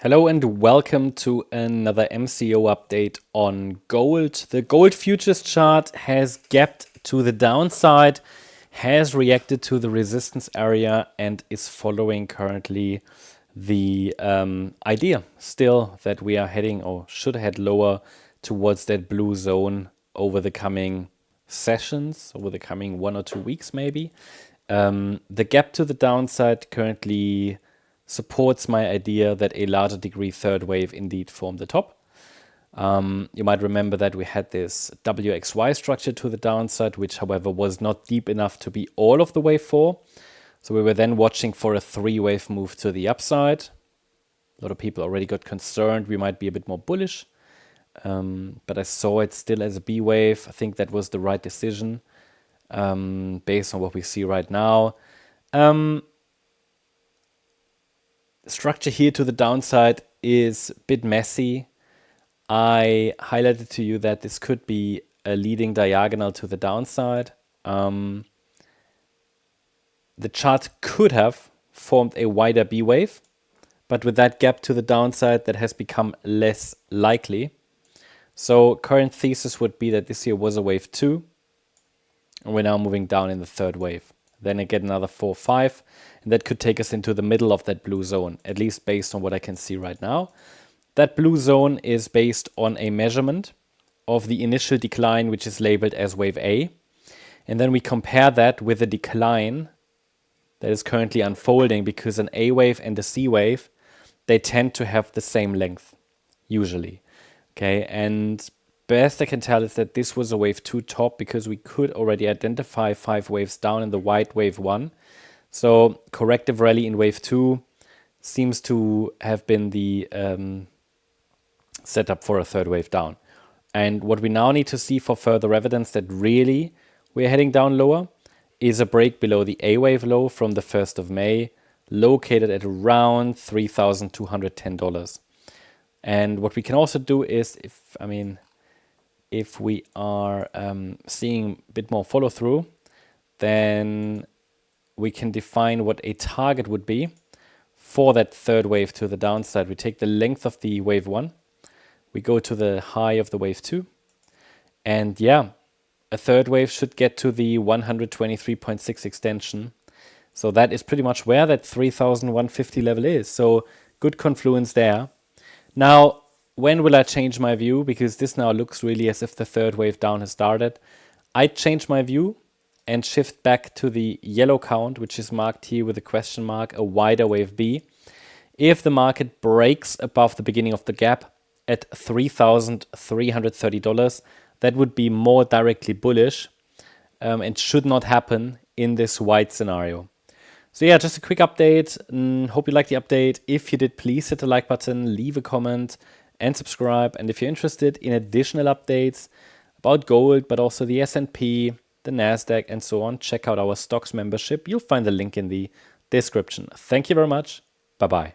Hello and welcome to another MCO update on gold. The gold futures chart has gapped to the downside, has reacted to the resistance area and is following currently the idea still that we are heading or should head lower towards that blue zone over the coming sessions, over the coming 1 or 2 weeks maybe. The gap to the downside currently supports my idea that a larger degree third wave indeed formed the top. You might remember that we had this WXY structure to the downside, which however was not deep enough to be all of the wave 4. So we were then watching for a 3-wave move to the upside. A lot of people already got concerned we might be a bit more bullish, but I saw it still as a B wave. I think that was the right decision based on what we see right now. Structure here to the downside is a bit messy. I highlighted to you that this could be a leading diagonal to the downside. The chart could have formed a wider B wave, but with that gap to the downside, that has become less likely. So current thesis would be that this here was a wave 2, and we're now moving down in the third wave. Then again another 4, 5, and that could take us into the middle of that blue zone, at least based on what I can see right now. That blue zone is based on a measurement of the initial decline, which is labeled as wave A. And then we compare that with the decline that is currently unfolding, because an A wave and a C wave, they tend to have the same length, usually. Okay, and best I can tell is that this was a wave 2 top, because we could already identify 5 waves down in the white wave 1. So corrective rally in wave 2 seems to have been the setup for a third wave down. And what we now need to see for further evidence that really we're heading down lower is a break below the A wave low from the 1st of May, located at around $3,210. And what we can also do is, if we are seeing a bit more follow through, then we can define what a target would be for that third wave to the downside. We take the length of the wave 1, we go to the high of the wave 2, and yeah, a third wave should get to the 123.6 extension. So that is pretty much where that 3,150 level is. So good confluence there. Now, when will I change my view? Because this now looks really as if the third wave down has started. I change my view and shift back to the yellow count, which is marked here with a question mark, a wider wave B. If the market breaks above the beginning of the gap at $3,330, that would be more directly bullish and should not happen in this white scenario. So yeah, just a quick update. Hope you liked the update. If you did, please hit the like button, leave a comment and subscribe. And if you're interested in additional updates about gold, but also the S&P, the NASDAQ and so on, check out our stocks membership. You'll find the link in the description. Thank you very much. Bye-bye.